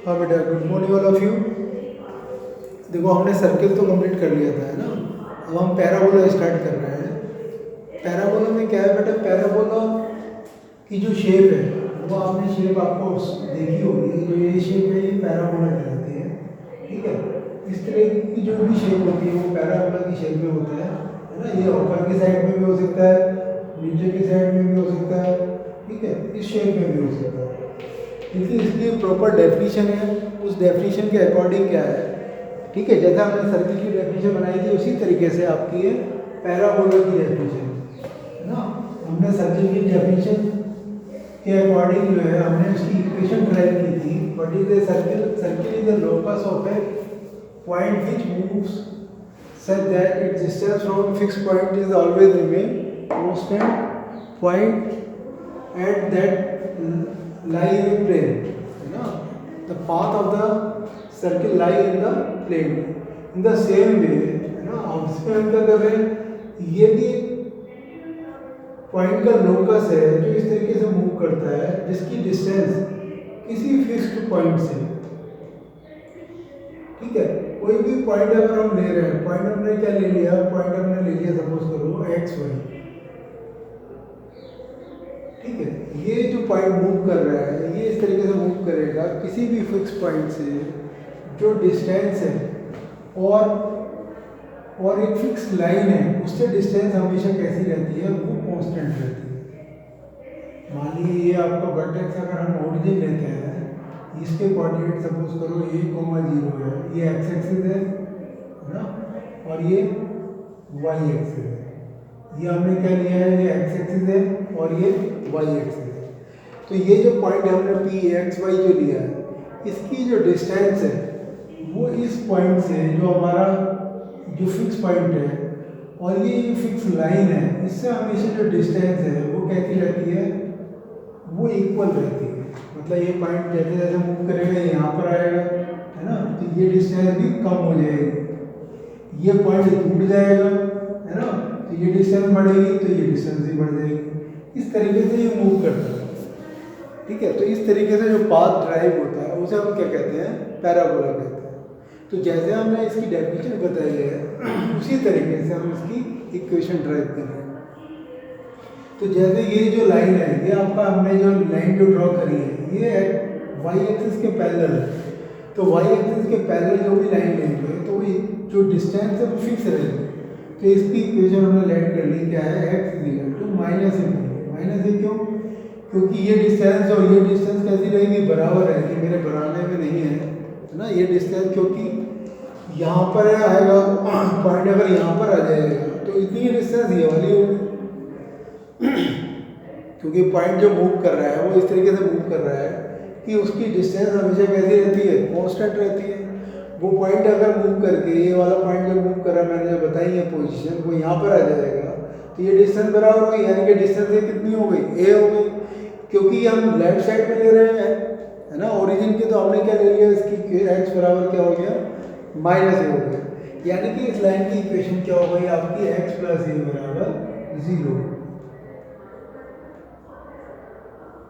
हाँ बेटा, good morning all of you. देखो हमने सर्किल तो कंप्लीट कर लिया था, है ना। अब हम पैराबोला स्टार्ट कर रहे हैं। पैराबोला में क्या है बेटा, पैराबोला की जो शेप है वो आपने शेप आपको देखी होगी। जो ये शेप है ये पैराबोला कहलाती है, ठीक है। इस तरह की जो भी शेप होती है वो पैराबोला की शेप में होता है ना। ये ऊपर की साइड में भी हो सकता है, नीचे की साइड में भी हो सकता है, ठीक है, इस शेप में भी हो सकता है। क्योंकि इसकी प्रॉपर डेफिनेशन है, उस डेफिनेशन के अकॉर्डिंग क्या है, ठीक है। जैसा हमने सर्किल की डेफिनेशन बनाई थी उसी तरीके से आपकी है पैराबोला की डेफिनेशन, है ना। हमने सर्किल की डेफिनेशन के अकॉर्डिंग जो है हमने उसकी इक्वेशन ड्राइव की थी। What is the circle? Circle is the locus of A point which moves such that its distance from fixed point is always remain constant point at that lie in the plane, है ना। the path of the circle lie in the plane in the same way, है ना। अब इसमें हम क्या कर रहे हैं, ये भी पॉइंट का लोकस है जो इस तरीके से मूव करता है जिसकी डिस्टेंस किसी फिक्स्ड पॉइंट से, ठीक है। कोई भी पॉइंट अगर हम ले रहे हैं, पॉइंट हमने क्या ले लिया, पॉइंट हमने ले लिया सपोज करो एक्स वाई, ठीक है। ये जो पॉइंट मूव कर रहा है ये इस तरीके से मूव करेगा किसी भी फिक्स पॉइंट से जो डिस्टेंस है और एक फिक्स लाइन है उससे डिस्टेंस हमेशा कैसी रहती है, वो कांस्टेंट रहती है। मान लीजिए ये आपका वर्टेक्स अगर हम ओरिजिन लेते हैं, इसके कोऑर्डिनेट सपोज करो a,0 है, ये एक्स एक्सिस है ना, और ये वाई एक्सिस है। ये हमने क्या लिया है, ये एक्स एक्सिस है और ये वाई एक्सिस है। तो ये जो पॉइंट है हमने पी एक्स वाई जो लिया है, इसकी जो डिस्टेंस है वो इस पॉइंट से जो हमारा जो फिक्स पॉइंट है और ये जो फिक्स लाइन है इससे हमेशा जो डिस्टेंस है वो कैसी रहती है, वो इक्वल रहती है। मतलब ये पॉइंट जैसे जैसे मूव करेगा यहाँ पर आएगा, है ना, तो ये डिस्टेंस भी कम हो जाएगी। ये पॉइंट टूट जाएगा, है ना, तो ये डिस्टेंस बढ़ेगी तो ये डिस्टेंस भी बढ़ जाएगी। इस तरीके से ये मूव करता है, ठीक है। तो इस तरीके से जो पाथ ड्राइव होता है उसे हम क्या कहते हैं, पैराबोला कहते हैं। तो जैसे हमने इसकी डेफिनेशन बताई है उसी तरीके से हम इसकी इक्वेशन ड्राइव कर रहे हैं। तो जैसे ये जो लाइन है, ये आपका हमने जो लाइन जो ड्रॉ करी है ये वाई एक्सिस के पैरेलल है। तो वाई एक्सिस के पैरेलल जो भी लाइन लेंगे तो वो जो डिस्टेंस है वो फिक्स रहेगी। तो इसकी इक्वेशन हमने लेट कर ली, क्या है, एक्स इक्वल टू माइनस ए क्यों, क्योंकि ये डिस्टेंस और ये डिस्टेंस कैसी रहेगी, बराबर रहेगी। मेरे बनाने में नहीं है ना ये डिस्टेंस, क्योंकि यहाँ पर आएगा पॉइंट अगर यहाँ पर आ जाएगा तो इतनी डिस्टेंस ये वाली होगी क्योंकि पॉइंट जो मूव कर रहा है वो इस तरीके से मूव कर रहा है कि उसकी डिस्टेंस हमेशा कैसी रहती है, कांस्टेंट रहती है। वो पॉइंट अगर मूव करके ये वाला पॉइंट जो मूव कर रहा है मैंने जो बताई है पोजीशन, वो यहाँ पर आ जाएगा तो ये डिस्टेंस बराबर होगी, यानी कि डिस्टेंस ये कितनी हो गई, ए हो गई। क्योंकि हम लेफ्ट साइड में ले रहे हैं, है ना, ओरिजिन के, तो हमने क्या ले लिया, इसकी एक्स बराबर क्या हो गया, माइनस ए हो गया। यानी कि इस लाइन की इक्वेशन क्या हो गई आपकी, एक्स प्लस ए बराबर 0,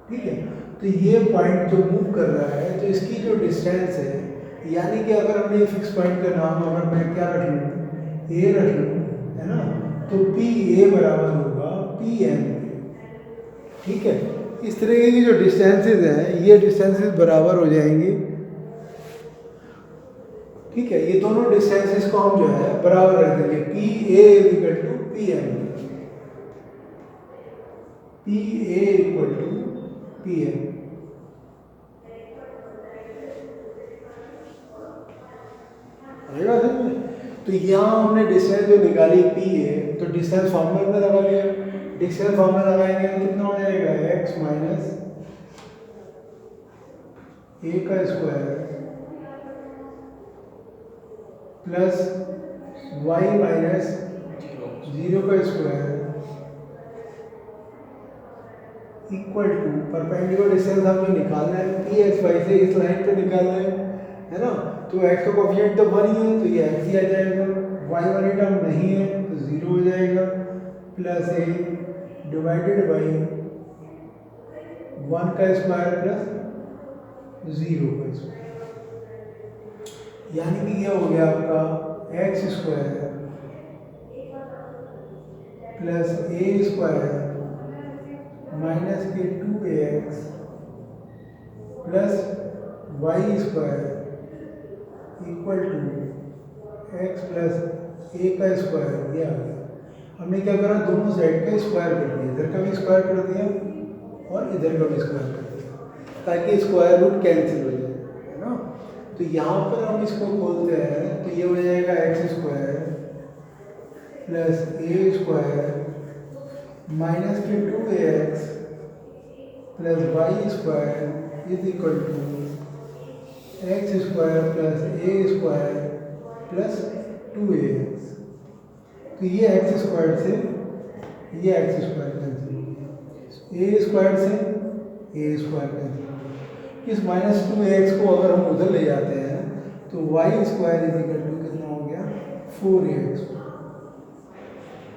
ठीक है। तो ये पॉइंट जो मूव कर रहा है तो इसकी जो डिस्टेंस है, यानी कि अगर हमने ये फिक्स पॉइंट का नाम अगर मैं क्या रख लूँ, ए रख लूँ, है ना, तो पी ए बराबर होगा पी एन, ठीक है। इस तरीके की जो डिस्टेंसेज हैं ये डिस्टेंसेज बराबर हो जाएंगी, ठीक है। ये दोनों डिस्टेंसेज को हम जो है बराबर रख देंगे, P A equal to P N, P A equal to P N. आएगा समझ में? तो यहाँ हमने डिस्टेंस जो निकाली पी ए, तो डिस्टेंस फॉर्मूला में लगा लिया। डिस्टेंस फॉर्मूला लगाएंगे तो कितना हो जाएगा, एक्स माइनस ए का स्क्वायर प्लस वाई माइनस 0 का square equal to perpendicular distance हम जो निकालना है पी एक्स वाई से इस लाइन पे निकालना है ना। तो एक्स का कोएफिशिएंट तो 1 ही है तो ये एक्स ही आ जाएगा, वाई वाली टर्म नहीं है तो 0 हो जाएगा, प्लस ए डिवाइडेड बाई 1 का स्क्वायर प्लस 0 का स्क्वायर। यानी कि ये हो गया आपका एक्स स्क्वायर प्लस ए स्क्वायर माइनस के 2ax plus Y square equal to x plus a का स्क्वायर। ये आ गया। हमने क्या करा, दोनों साइड का स्क्वायर कर दिया, इधर का भी स्क्वायर कर दिया और इधर का भी स्क्वायर कर दिया, ताकि स्क्वायर रूट कैंसिल हो जाए, है ना। तो यहाँ पर हम इसको खोलते हैं तो ये हो जाएगा एक्स स्क्वायर प्लस ए स्क्वायर माइनस के 2ax plus Y square is equal to X square plus A square plus 2ax। तो ये एक्स स्क्वायर से ये एक्स स्क्वायर कैंसिल हो गया, ए स्क्वायर से ए स्क्वायर कैंसिल हो गया। इस माइनस 2ax को अगर हम उधर ले जाते हैं तो Y square is equal to कितना हो गया, 4ax।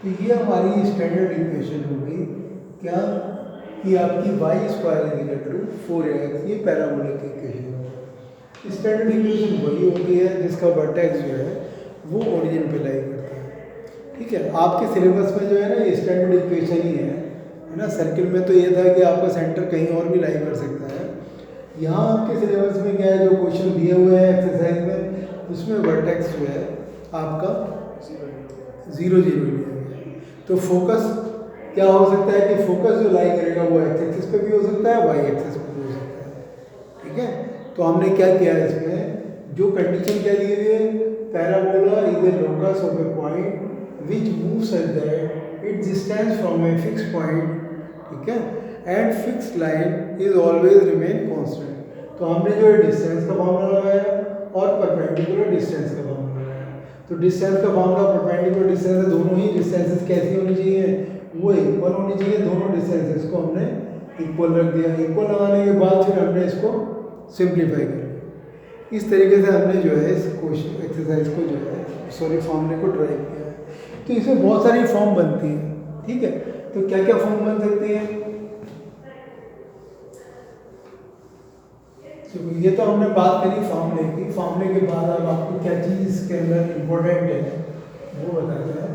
तो ये हमारी स्टैंडर्ड इक्वेशन हो गई क्या, कि आपकी Y square is equal to 4ax। ये पैराबोलिक इक्वेशन है। स्टैंडर्ड इक्वेशन वही होती है जिसका वर्टेक्स जो है वो ओरिजिन पे लाई करता है। ठीक है, आपके सिलेबस में जो है ना ये स्टैंडर्ड इक्वेशन ही है ना। सर्किल में तो ये था कि आपका सेंटर कहीं और भी लाई कर सकता है। यहाँ आपके सिलेबस में क्या है, जो क्वेश्चन दिए हुए हैं एक्सरसाइज में, उसमें वर्टेक्स जो है आपका 0 0 लिया गया है। तो फोकस क्या हो सकता है कि फोकस जो लाई करेगा वो एक्स एक्सिस पे भी हो सकता है, वाई एक्सिस पे भी हो सकता है। ठीक है, तो हमने क्या किया इसमें, जो कंडीशन क्या दी हुई है, parabola is a locus of A point which move such that it's distance from a fix point, ठीक है, and fix line is always remain constant. तो हमने जो है डिस्टेंस का फॉर्मूला लगाया और परपेंडिकुलर डिस्टेंस का फॉर्मूला लगाया। तो डिस्टेंस का फॉर्मूला परपेंडिकुलर डिस्टेंस है, दोनों ही डिस्टेंसेस कैसी होनी चाहिए, वो इक्वल होनी चाहिए। दोनों डिस्टेंसेस को हमने इक्वल रख दिया। इक्वल लगाने के बाद फिर हमने इसको सिंप्लीफाई कर लिया। इस तरीके से हमने जो है इस क्वेश्चन एक्सरसाइज को जो है फॉर्मूले को ड्राइव किया है। तो इसमें बहुत सारी फॉर्म बनती है। ठीक है, तो क्या क्या फॉर्म बन सकती है, तो ये तो हमने बात करी फॉर्मूले की। फॉर्मूले के बाद अब आपको क्या चीज़ इसके अंदर इम्पोर्टेंट है वो बताते हैं।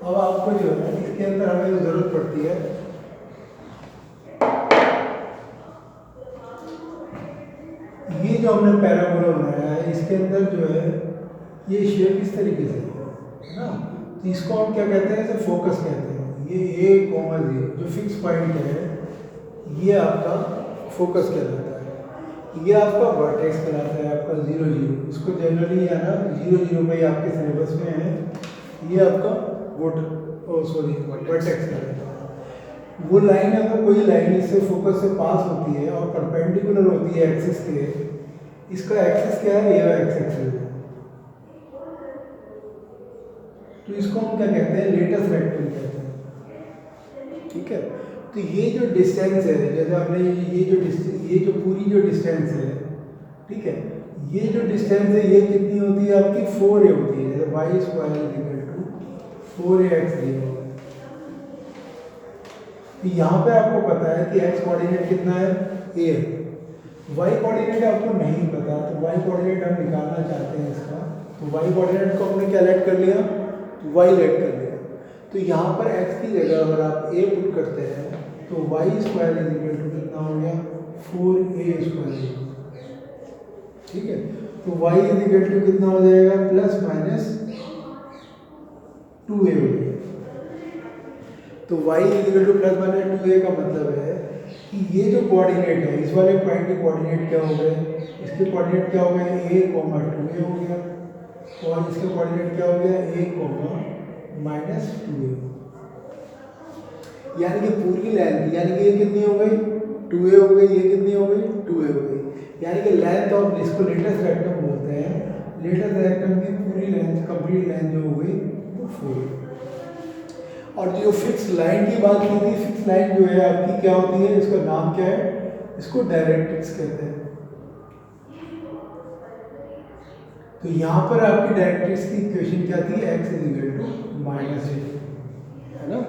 अब आपको जो है इसके अंदर हमें जो जरूरत पड़ती है, ये जो हमने पैराबोला बनाया है इसके अंदर जो है ये शेप इस तरीके से है ना। तो इसको हम क्या कहते हैं, इसे फोकस कहते हैं। ये ए कॉमा जी जो फिक्स पॉइंट है ये आपका फोकस कहलाता है। ये आपका वर्टेक्स कहलाता है, आपका 0 0। इसको जनरली है ना 0 0 में आपके सिलेबस में है, ये आपका वर्टेक्स कहलाता है। वो लाइन अगर कोई लाइन इससे फोकस से पास होती है और परपेंडिकुलर होती है एक्सिस के, इसका एक्सिस क्या है, ये एक्स एक्सिस है, तो इसको हम क्या कहते हैं, लेटस रेक्टम कहते हैं। ठीक है, तो ये जो डिस्टेंस है, जैसे आपने ये जो पूरी जो डिस्टेंस है, ठीक है, ये जो डिस्टेंस है ये कितनी होती है आपकी, 4a होती है। जैसे Y square is equal to 4ax दिया हुआ है। तो यहाँ पे आपको पता है कि x कोऑर्डिनेट कितना है, a है। y कोऑर्डिनेट आपको नहीं पता, तो y कोऑर्डिनेट हम निकालना चाहते हैं इसका। तो y कोऑर्डिनेट को हमने क्या लेट कर लिया, y लेट कर लिया। तो यहाँ पर x की जगह अगर आप a पुट करते हैं तो Y square is equal to कितना हो गया, 4a स्क्वायर। ठीक है, तो y इज इक्वल टू कितना हो जाएगा, प्लस माइनस 2a हो गया। तो y is equal two plus minus 2a का मतलब है कि ये जो कोऑर्डिनेट है, इस वाले पॉइंट के कोऑर्डिनेट क्या हो गए, इसके कोऑर्डिनेट क्या हो गए, a, 2a हो गया, और इसके कोऑर्डिनेट क्या हो गया, a, माइनस 2a। यानी कि पूरी लेंथ, यानी कि ये कितनी हो गई, 2a हो गई, ये कितनी हो गई, 2a हो गई। यानी कि लेंथ ऑफ, इसको लेटेस्ट रेक्टम बोलते हैं, लेटेस्ट रेक्टम की पूरी लेंथ, कंप्लीट लेंथ जो हो गई वो 4। और जो फिक्स लाइन की बात की थी, फिक्स लाइन जो है आपकी क्या होती है, इसका नाम क्या है, इसको डायरेक्ट्रिक्स कहते हैं। तो यहाँ पर आपकी डायरेक्ट्रिक्स की इक्वेशन क्या थी, x is equal to minus a, है ना।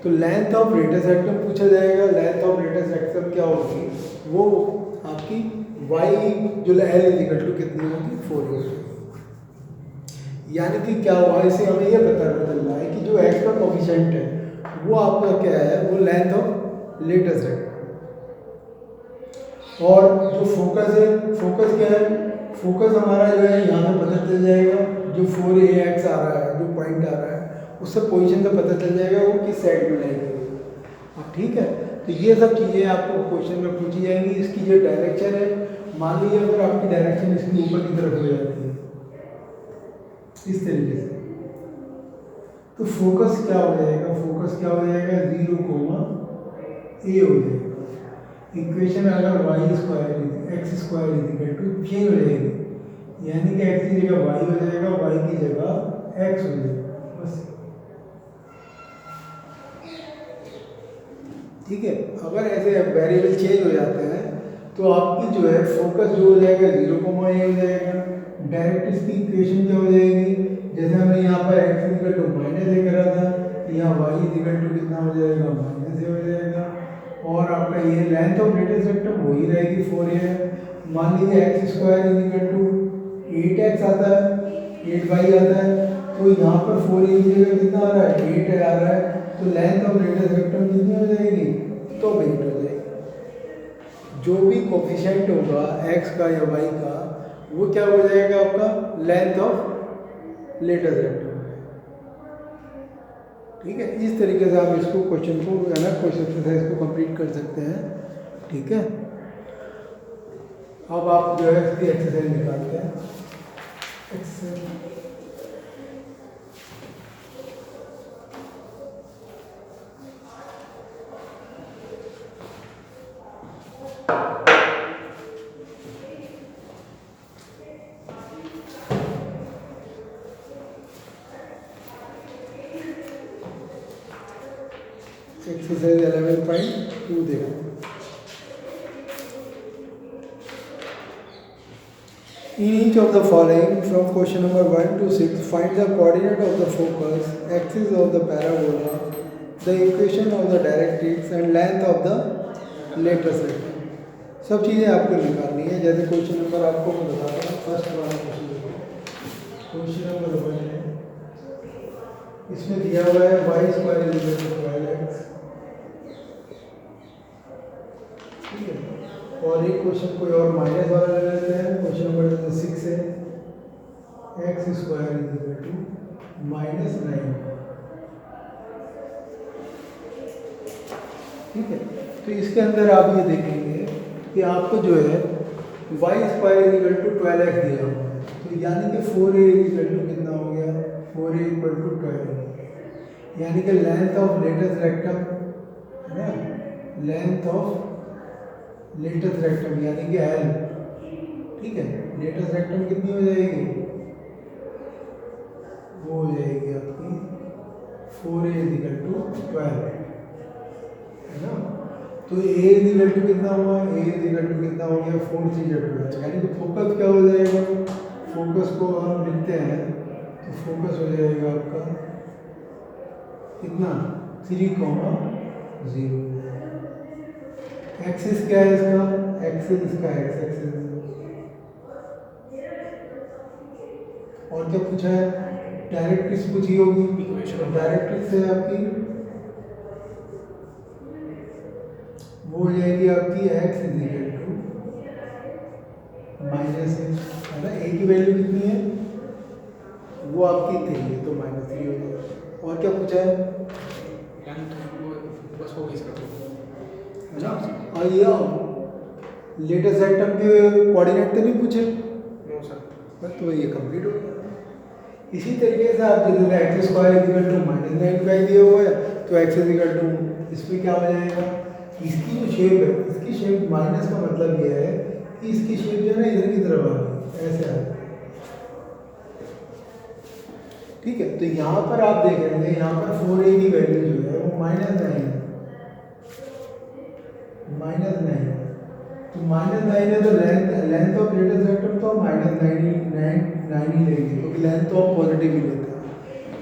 तो लेंथ ऑफ लेटेस्ट रेक्टम पूछा जाएगा, लेंथ ऑफ लेटेस्ट रेक्टम क्या होगी, वो आपकी वाई जो एल इजिकल टू कितनी होगी 4 होगी। यानी कि क्या हुआ, इससे हमें ये पता चल रहा है कि जो एक्स का कोफिशिएंट है वो आपका क्या है, वो लेंथ ऑफ लेटेस्ट है। और जो फोकस है, फोकस क्या है, फोकस हमारा जो है यहाँ पे पता चल जाएगा, जो 4AX आ रहा है, जो पॉइंट आ रहा है उससे पोजीशन से पता चल जाएगा वो किस साइड में लाई करेगा। अब ठीक है, तो ये सब चीज़ें आपको क्वेश्चन में पूछी जाएंगी। इसकी जो डायरेक्शन है, मान लीजिए अगर आपकी डायरेक्शन इसकी ऊपर की तरफ हो जाती है इस तरीके से, तो फोकस क्या हो जाएगा, फोकस क्या हो जाएगा 0, A हो जाएगा। इक्वेशन अगर x² चेंज हो जाएगी, यानी कि x की जगह y हो जाएगा, y की जगह x हो जाएगा, बस। ठीक है, अगर ऐसे वेरिएबल चेंज हो जाते हैं तो आपकी जो है फोकस जो हो जाएगा 0, A हो जाएगा। डायरेक्ट इसकी इक्वेशन क्या हो जाएगी, जैसे हमने यहाँ पर x इक्वल टू माइनस ए करा था, यहाँ y इक्वल टू कितना हो जाएगा, माइनस ए हो जाएगा। और आपका ये लेंथ ऑफ लेटेस्ट रेक्टम वही रहेगी 4a। मान लीजिए x² इक्वल टू 8x आता है, 8y आता है, तो यहाँ पर 4a की जगह कितना आ रहा है, 8 आ रहा है, तो लेंथ ऑफ लेटेस्ट रेक्टम कितनी हो जाएगी, तो 8 हो जाएगी। जो भी कोफिशिएंट होगा x का या y का, वो क्या हो जाएगा आपका लेंथ ऑफ लेटेस्ट रेक्टम। ठीक है, इस तरीके से आप इसको क्वेश्चन को है ना, क्वेश्चन एक्सरसाइज को कंप्लीट कर सकते हैं। ठीक है, अब आप जो है इसकी एक्सरसाइज निकालते हैं। एक्सरसाइज 11.2 देखो। In each of the following from question number 1 to 6, find the coordinate of the focus, axis of the parabola, the equation of the directrix and length of the latest rectum। सब चीज़ें आपको निकालनी है। जैसे question number आपको मैं बता रहा हूँ, फर्स्ट वाला क्वेश्चन देखो, क्वेश्चन नंबर 1 है, इसमें दिया हुआ है y² = 12x। ठीक है, और एक क्वेश्चन कोई और माइनस वाला ले लेते हैं। क्वेश्चन नंबर 6 है, x² = -9। ठीक है, तो इसके अंदर आप ये देखेंगे कि आपको जो है y² = 12x दिया हुआ है, तो यानी कि 4a = कितना हो गया, 4a = 12, यानी कि लेंथ ऑफ लेटेस्ट रेक्टम है ना, लेंथ ऑफ लेटेस्ट रेक्टम यानी कि L। ठीक है, लेटेस्ट रेक्टम कितनी हो जाएगी, वो हो जाएगी आपकी 4a = 12 है ना। तो a कितना हुआ, a कितना हो गया 4 3 12, यानी कि फोकस क्या हो जाएगा, फोकस को हम लिखते हैं तो फोकस हो जाएगा आपका कितना 3, 0। एक्सिस क्या है इसका, एक्सिस इसका एक्स एक्सिस। और क्या पूछा है, डायरेक्ट्रिक्स पूछी होगी, डायरेक्ट्रिक्स है आपकी वो हो जाएगी आपकी x = -6 है ना। a की वैल्यू कितनी है, वो आपकी 3 है, तो -3 हो जाएगा। और क्या पूछा है, बस हो गई इसका है ना। और ये लेटेस्ट रेक्टम के कोऑर्डिनेट तो नहीं पूछे, नो सर, तो ये कंप्लीट हो गया। इसी तरीके से आप जैसे x² = -9 दिया हुआ है, तो x इसमें क्या हो जाएगा, इसकी जो शेप है, इसकी शेप माइनस का मतलब ये है कि इसकी शेप जो है ना इधर की तरफ आ गई, ऐसे आ गई। ठीक है, तो यहाँ पर आप देख रहे हैं, यहाँ पर 4a की वैल्यू जो है वो -9 है, -9 है, तो -9 है, तो लेंथ ऑफ लेटेस्ट रेक्टम तो -9 ही लेंगे, क्योंकि लेंथ तो आप पॉजिटिव ही लेते हैं।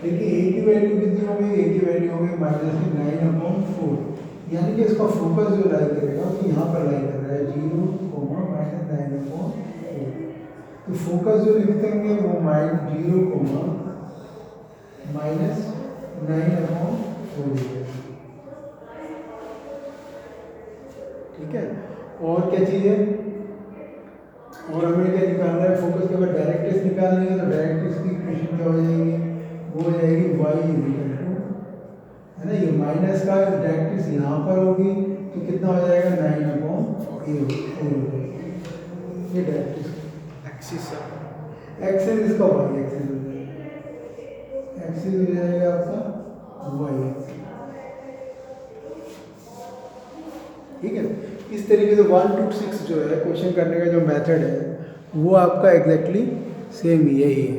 लेकिन a की वैल्यू कितनी हो गई, a की वैल्यू हो गई -9/4, यानी कि इसका फोकस जो लाई करेगा तो यहाँ पर लाई कर रहा है 0, -9/4। फोकस जो लिख देंगे वो -0, -9/4 हो जाएगा। ठीक है, और क्या चाहिए, और हमें क्या निकालना है, फोकस के बाद डायरेक्ट्रिक्स निकालनी है, तो डायरेक्ट्रिक्स की इक्वेशन क्या हो जाएगी, वो हो जाएगी y इक्वल टू, है ना, ये माइनस का डायरेक्ट्रिक्स यहाँ पर होगी तो कितना हो जाएगा 9/4 हो जाएगी, ये डायरेक्ट्रिक्स एक्सिस एक्सिस इसका y एक्सिस हो जाएगा, एक्सिस हो जाएगा आपका y एक्सिस। ठीक है, इस तरीके से 1 to 6 जो है क्वेश्चन करने का जो मेथड है वो आपका एग्जैक्टली सेम यही है।